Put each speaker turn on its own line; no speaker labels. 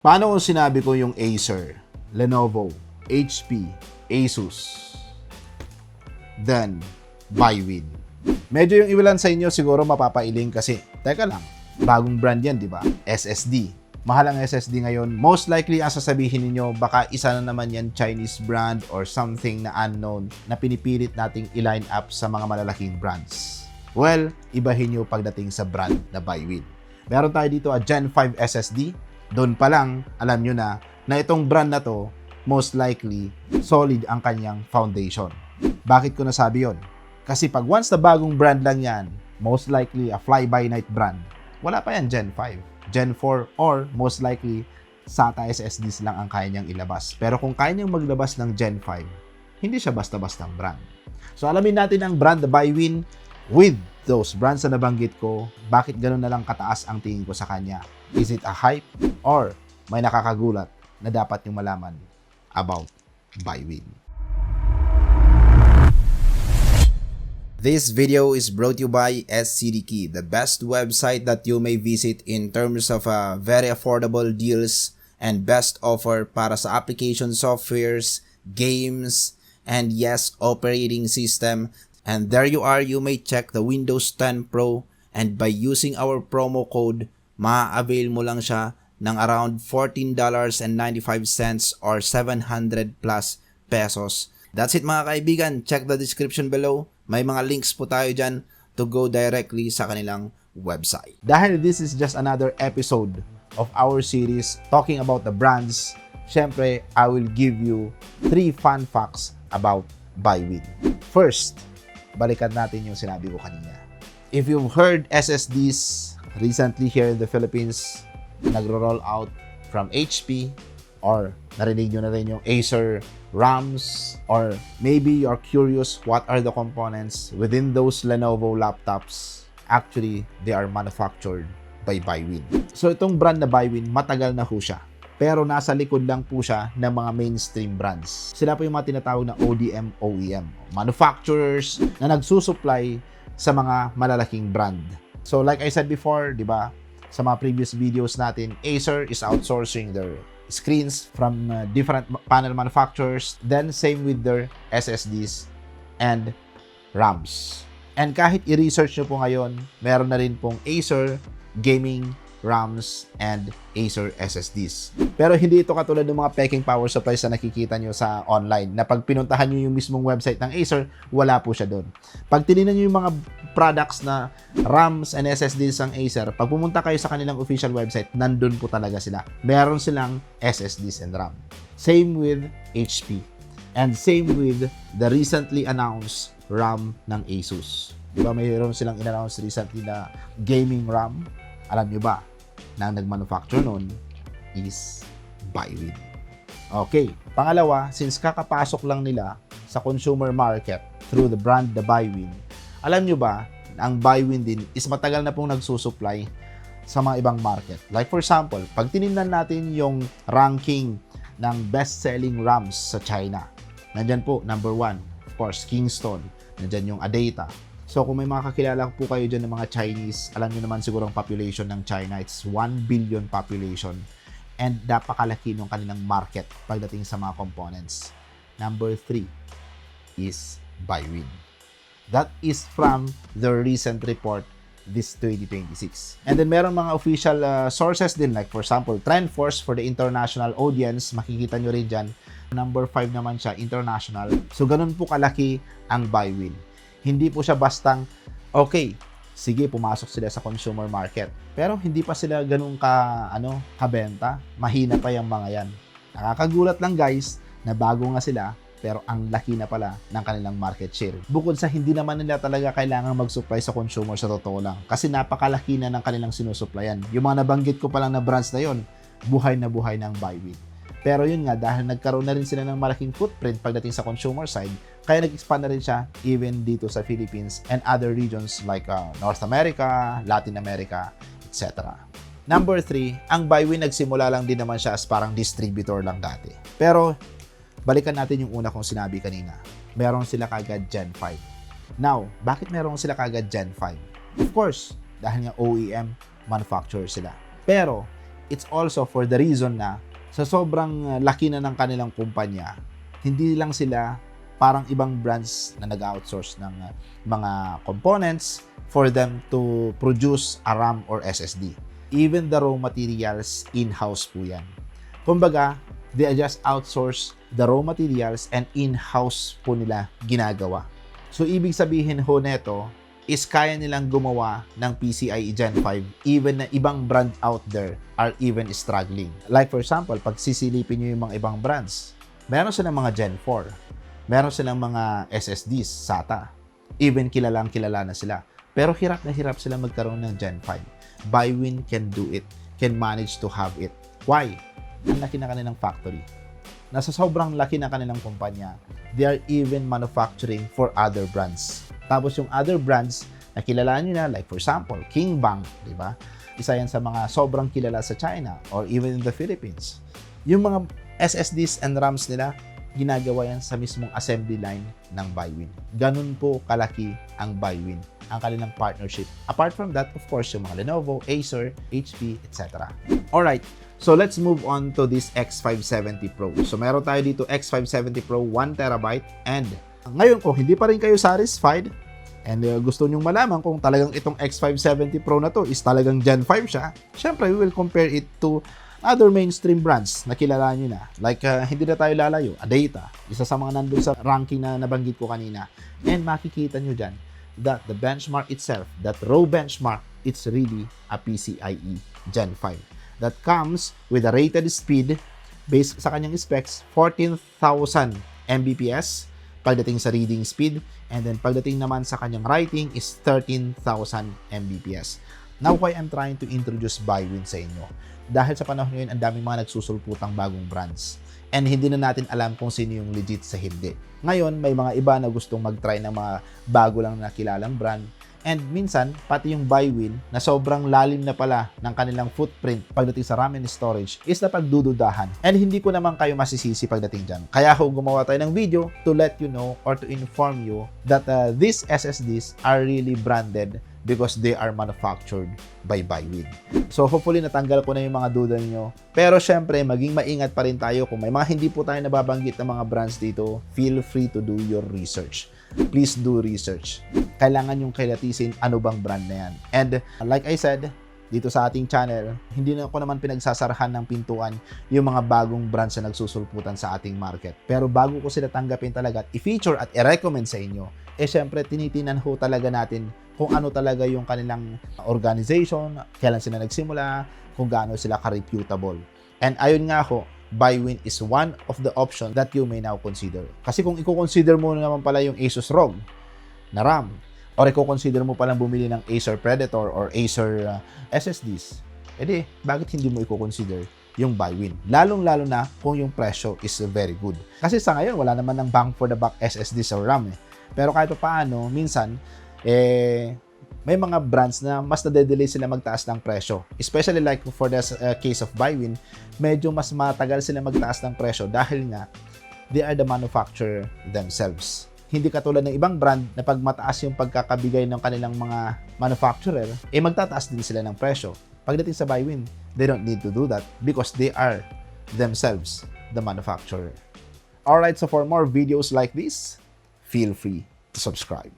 Paano kung sinabi ko yung Acer, Lenovo, HP, Asus, then Bywin? Medyo yung ilan sa inyo siguro mapapailing kasi, teka lang, bagong brand yan, di ba? SSD. Mahal ang SSD ngayon. Most likely, ang sasabihin niyo baka isa na naman yan Chinese brand or something na unknown na pinipilit nating i-line up sa mga malalaking brands. Well, ibahin nyo pagdating sa brand na Bywin. Meron tayo dito a Gen 5 SSD. Doon pa lang, alam nyo na itong brand na to, most likely, solid ang kanyang foundation. Bakit ko nasabi yon? Kasi pag once na bagong brand lang yan, most likely a fly-by-night brand, wala pa yan Gen 5, Gen 4, or most likely, SATA SSDs lang ang kaya niyang ilabas. Pero kung kaya niyang maglabas ng Gen 5, hindi siya basta-bastang brand. So alamin natin ang brand na Bywin with those brands na nabanggit ko, bakit gano'n na lang kataas ang tingin ko sa kanya. Is it a hype or may nakakagulat na dapat nyo malaman about Bywin?
This video is brought to you by SCDKey, the best website that you may visit in terms of very affordable deals and best offer para sa application softwares, games, and yes, operating system. And there you are, you may check the Windows 10 Pro, and by using our promo code, ma-avail mo lang siya ng around $14.95 or 700 plus pesos. That's it mga kaibigan, check the description below. May mga links po tayo dyan to go directly sa kanilang website.
Dahil this is just another episode of our series talking about the brands, syempre, I will give you 3 fun facts about Bywin. First, balikan natin yung sinabi ko kanina. If you've heard SSDs recently here in the Philippines, nagro-roll out from HP, or narinig nyo na rin yung Acer RAMs, or maybe you're curious what are the components within those Lenovo laptops. Actually, they are manufactured by Bywin. So itong brand na Bywin, matagal na ho siya. Pero nasa likod lang po siya ng mga mainstream brands. Sila po yung mga tinatawag na ODM, OEM, manufacturers na nagsusupply sa mga malalaking brand. So like I said before, di ba, sa mga previous videos natin, Acer is outsourcing their screens from different panel manufacturers. Then same with their SSDs and RAMs. And kahit i-research nyo po ngayon, meron na rin pong Acer gaming RAMs and Acer SSDs. Pero hindi ito katulad ng mga peking power supplies na nakikita nyo sa online, na pag pinuntahan nyo yung mismong website ng Acer, wala po siya doon. Pag tinignan nyo yung mga products na RAMs and SSDs ng Acer, pag pumunta kayo sa kanilang official website, nandun po talaga sila. Meron silang SSDs and RAM. Same with HP. And same with the recently announced RAM ng Asus. Diba mayroon silang in-announce recently na gaming RAM? Alam nyo ba na ang nag-manufacture nun is Bywin. Okay, pangalawa, since kakapasok lang nila sa consumer market through the brand the Bywin, alam nyo ba, ang Bywin din is matagal na pong nagsusupply sa mga ibang market. Like for example, pag tinignan natin yung ranking ng best-selling RAMs sa China, nandyan po, number 1, of course, Kingston, nandyan yung Adata. So kung may mga kakilala po kayo dyan ng mga Chinese, alam nyo naman siguro ang population ng China, it's 1 billion population, and napakalaki ng kanilang market pagdating sa mga components. Number 3 is Bywin. That is from the recent report this 2026. And then meron mga official sources din, like for example, TrendForce for the international audience, makikita nyo rin dyan. Number 5 naman siya, international. So ganun po kalaki ang Bywin. Hindi po siya bastang, okay, sige, pumasok sila sa consumer market. Pero hindi pa sila ganun kabenta. Mahina pa yung mga yan. Nakakagulat lang guys, na bago nga sila, pero ang laki na pala ng kanilang market share. Bukod sa hindi naman nila talaga kailangan mag-supply sa consumer sa totoo lang. Kasi napakalaki na ng kanilang sinusupplyan. Yung mga nabanggit ko pa lang na brands na yon, buhay na buhay ng Bywin. Pero yun nga, dahil nagkaroon na rin sila ng malaking footprint pagdating sa consumer side, kaya nag-expand na rin siya even dito sa Philippines and other regions like North America, Latin America, etc. Number 3, ang Bywin nagsimula lang din naman siya as parang distributor lang dati. Pero balikan natin yung una kong sinabi kanina. Meron sila kagad Gen 5. Now, bakit meron sila kagad Gen 5? Of course, dahil nga OEM manufacturer sila. Pero it's also for the reason na sa sobrang laki na ng kanilang kumpanya, hindi lang sila parang ibang brands na nag-outsource ng mga components for them to produce a RAM or SSD. Even the raw materials, in-house po yan. Kumbaga, they just outsource the raw materials and in-house po nila ginagawa. So, ibig sabihin ho neto is kaya nilang gumawa ng PCIe Gen 5 even na ibang brand out there are even struggling. Like for example, pag sisilipin nyo yung mga ibang brands, meron silang mga Gen 4, meron silang mga SSDs, SATA, even kilala na sila. Pero hirap na hirap sila magkaroon ng Gen 5. BuyWin can do it, can manage to have it. Why? Ang laki na kanilang factory. Nasa sobrang laki na kanilang kumpanya, they are even manufacturing for other brands. Tapos yung other brands na kilala nyo na, like for example, King Bang, di ba? Isa yan sa mga sobrang kilala sa China or even in the Philippines. Yung mga SSDs and RAMs nila, ginagawa yan sa mismong assembly line ng BuyWin. Ganun po kalaki ang BuyWin, ang kanilang partnership. Apart from that, of course, yung mga Lenovo, Acer, HP, etc. Alright, so let's move on to this X570 Pro. So meron tayo dito X570 Pro 1TB and ngayon kung hindi pa rin kayo satisfied and gusto nyong malaman kung talagang itong X570 Pro na to is talagang Gen 5 siya, syempre we will compare it to other mainstream brands na kilala nyo na. Like, hindi na tayo lalayo. Adata, isa sa mga nandun sa ranking na nabanggit ko kanina. And makikita nyo dyan that the benchmark itself, that raw benchmark, it's really a PCIe Gen 5 that comes with a rated speed based sa kanyang specs, 14,000 Mbps pagdating sa reading speed, and then pagdating naman sa kanyang writing is 13,000 Mbps. Now, why I'm trying to introduce BuyWin sa inyo? Dahil sa panahon ngayon, ang daming mga nagsusulputang bagong brands. And hindi na natin alam kung sino yung legit sa hindi. Ngayon, may mga iba na gustong mag-try ng mga bago lang na kilalang brand. And minsan, pati yung BuyWin na sobrang lalim na pala ng kanilang footprint pagdating sa RAM and storage is napagdududahan. And hindi ko naman kayo masisisi pagdating dyan. Kaya ako gumawa tayo ng video to let you know or to inform you that these SSDs are really branded because they are manufactured by BuyWin. So hopefully natanggal ko na yung mga duda nyo. Pero syempre, maging maingat pa rin tayo. Kung may mga hindi po tayo nababanggit ng mga brands dito, feel free to do your research. Please do research. Kailangan yung kilatisin ano bang brand na yan. And like I said, dito sa ating channel, hindi na ako naman pinagsasarahan ng pintuan yung mga bagong brands na nagsusulputan sa ating market. Pero bago ko sila tanggapin talaga at i-feature at i-recommend sa inyo, syempre tinitinan ho talaga natin kung ano talaga yung kanilang organization, kailan sila nagsimula, kung gaano sila ka-reputable. And ayun nga ho, BuyWin is one of the options that you may now consider. Kasi kung i-consider mo naman pala yung Asus ROG na RAM, or i-consider mo palang bumili ng Acer Predator or Acer SSDs, edi bakit hindi mo i-consider yung BuyWin? Lalong-lalo na kung yung presyo is very good. Kasi sa ngayon, wala naman ng bang for the buck SSDs or RAM. Pero kahit pa paano, minsan, may mga brands na mas nade-delay sila magtaas ng presyo. Especially like for the case of BuyWin, medyo mas matagal sila magtaas ng presyo dahil nga they are the manufacturer themselves. Hindi katulad ng ibang brand na pag mataas yung pagkakabigay ng kanilang mga manufacturer, magtataas din sila ng presyo. Pagdating sa BuyWin, they don't need to do that because they are themselves the manufacturer. Alright, so for more videos like this, feel free to subscribe.